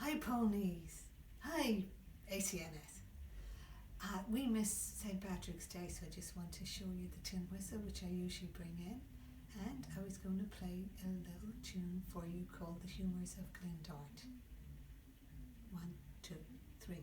Hi ponies. Hi ACNS. We missed St. Patrick's Day, so I just want to show you the tin whistle, which I usually bring in. And I was going to play a little tune for you called The Humours of Glendart. 1, 2, 3.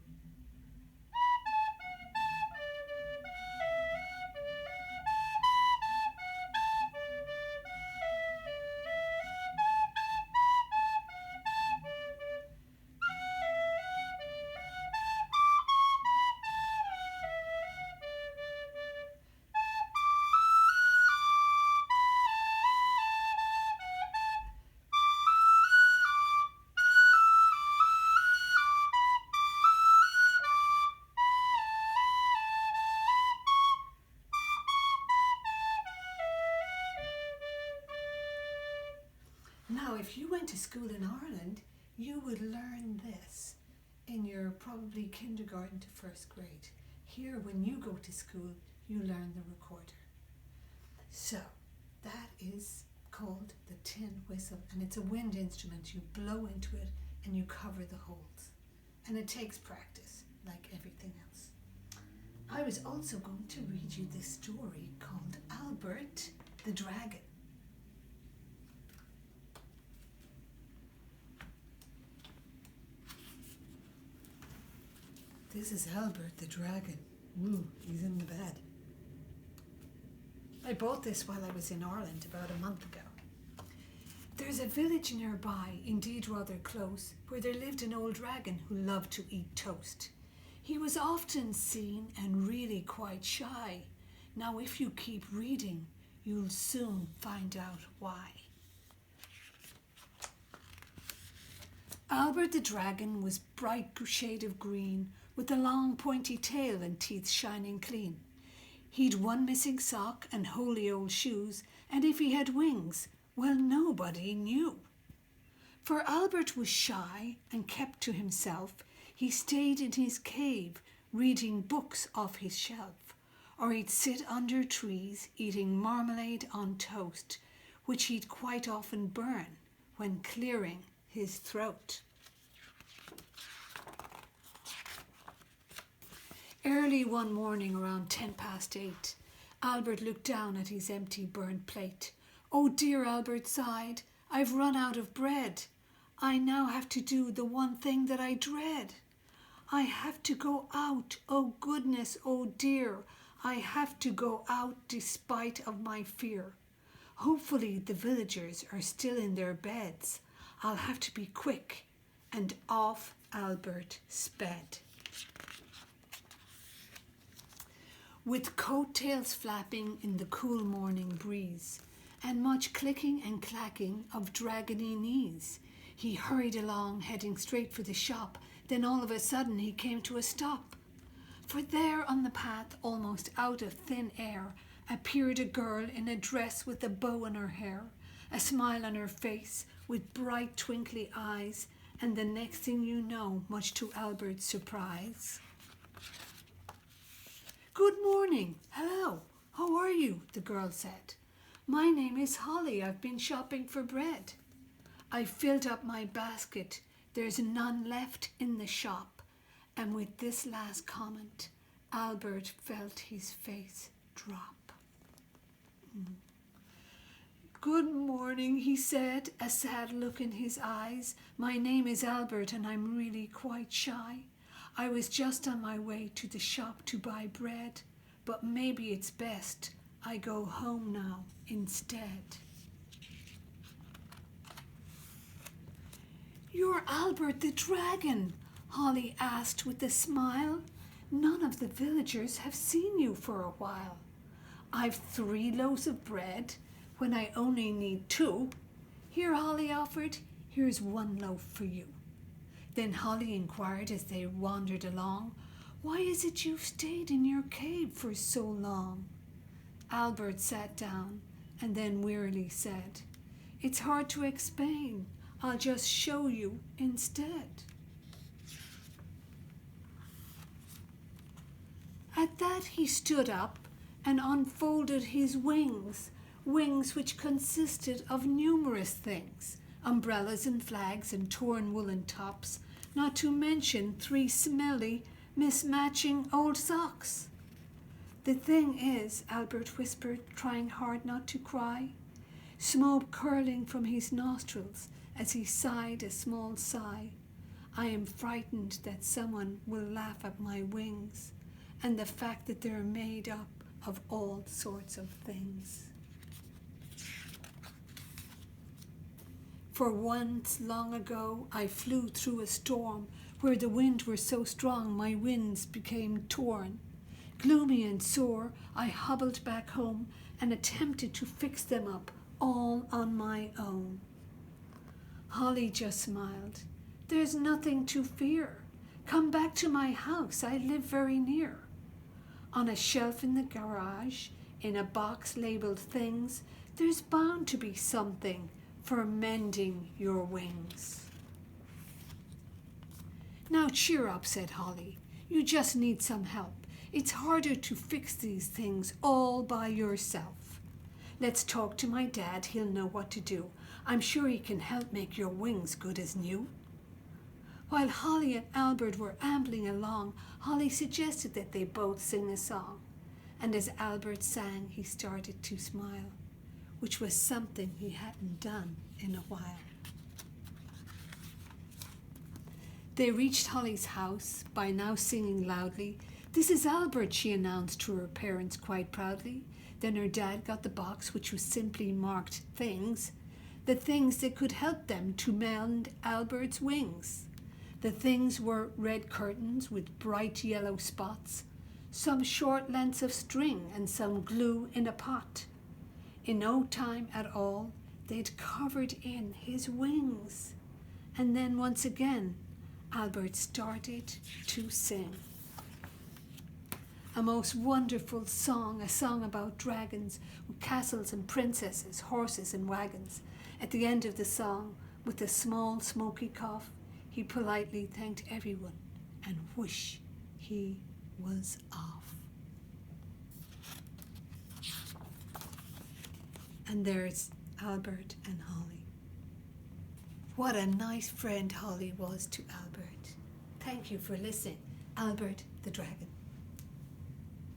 Now, if you went to school in Ireland, you would learn this in your probably kindergarten to first grade. Here, when you go to school, you learn the recorder. So, that is called the tin whistle, and it's a wind instrument. You blow into it and you cover the holes. And it takes practice, like everything else. I was also going to read you this story called Albert the Dragon. This is Albert the Dragon. Ooh, he's in the bed. I bought this while I was in Ireland about a month ago. There's a village nearby, indeed rather close, where there lived an old dragon who loved to eat toast. He was often seen and really quite shy. Now if you keep reading, you'll soon find out why. Albert the Dragon was bright shade of green, with a long pointy tail and teeth shining clean. He'd one missing sock and holy old shoes, and if he had wings, well, nobody knew. For Albert was shy and kept to himself. He stayed in his cave, reading books off his shelf, or he'd sit under trees eating marmalade on toast, which he'd quite often burn when clearing his throat. Early one morning around 8:10, Albert looked down at his empty burnt plate. "Oh dear," Albert sighed, "I've run out of bread. I now have to do the one thing that I dread. I have to go out, oh goodness, oh dear. I have to go out despite of my fear. Hopefully the villagers are still in their beds. I'll have to be quick." And off Albert sped. With coat-tails flapping in the cool morning breeze, and much clicking and clacking of dragony knees, he hurried along, heading straight for the shop. Then all of a sudden he came to a stop. For there on the path, almost out of thin air, appeared a girl in a dress with a bow in her hair, a smile on her face, with bright twinkly eyes, and the next thing you know, much to Albert's surprise. "Good morning. Hello. How are you?" the girl said. "My name is Holly. I've been shopping for bread. I filled up my basket. There's none left in the shop." And with this last comment, Albert felt his face drop. "Good morning," he said, a sad look in his eyes. "My name is Albert and I'm really quite shy. I was just on my way to the shop to buy bread, but maybe it's best I go home now instead." "You're Albert the Dragon?" Holly asked with a smile. "None of the villagers have seen you for a while. I've 3 loaves of bread when I only need 2. Here," Holly offered, "here's 1 loaf for you." Then Holly inquired as they wandered along, "Why is it you've stayed in your cave for so long?" Albert sat down and then wearily said, "It's hard to explain. I'll just show you instead." At that he stood up and unfolded his wings, wings which consisted of numerous things: umbrellas and flags and torn woolen tops, not to mention 3 smelly, mismatching old socks. The thing is, Albert whispered, trying hard not to cry, smoke curling from his nostrils as he sighed a small sigh, I am frightened that someone will laugh at my wings and the fact that they're made up of all sorts of things. For once long ago I flew through a storm where the wind were so strong my wings became torn. Gloomy and sore, I hobbled back home and attempted to fix them up all on my own. Holly just smiled. There's nothing to fear. Come back to my house, I live very near. On a shelf in the garage, in a box labeled things, there's bound to be something for mending your wings. Now cheer up, said Holly. You just need some help. It's harder to fix these things all by yourself. Let's talk to my dad, he'll know what to do. I'm sure he can help make your wings good as new. While Holly and Albert were ambling along, Holly suggested that they both sing a song. And as Albert sang, he started to smile, which was something he hadn't done in a while. They reached Holly's house, by now singing loudly. This is Albert, she announced to her parents quite proudly. Then her dad got the box, which was simply marked things, the things that could help them to mend Albert's wings. The things were red curtains with bright yellow spots, some short lengths of string and some glue in a pot. In no time at all, they'd covered in his wings. And then once again, Albert started to sing. A most wonderful song, a song about dragons with castles and princesses, horses and wagons. At the end of the song, with a small smoky cough, he politely thanked everyone and wished he was off. And there's Albert and Holly. What a nice friend Holly was to Albert. Thank you for listening. Albert the Dragon.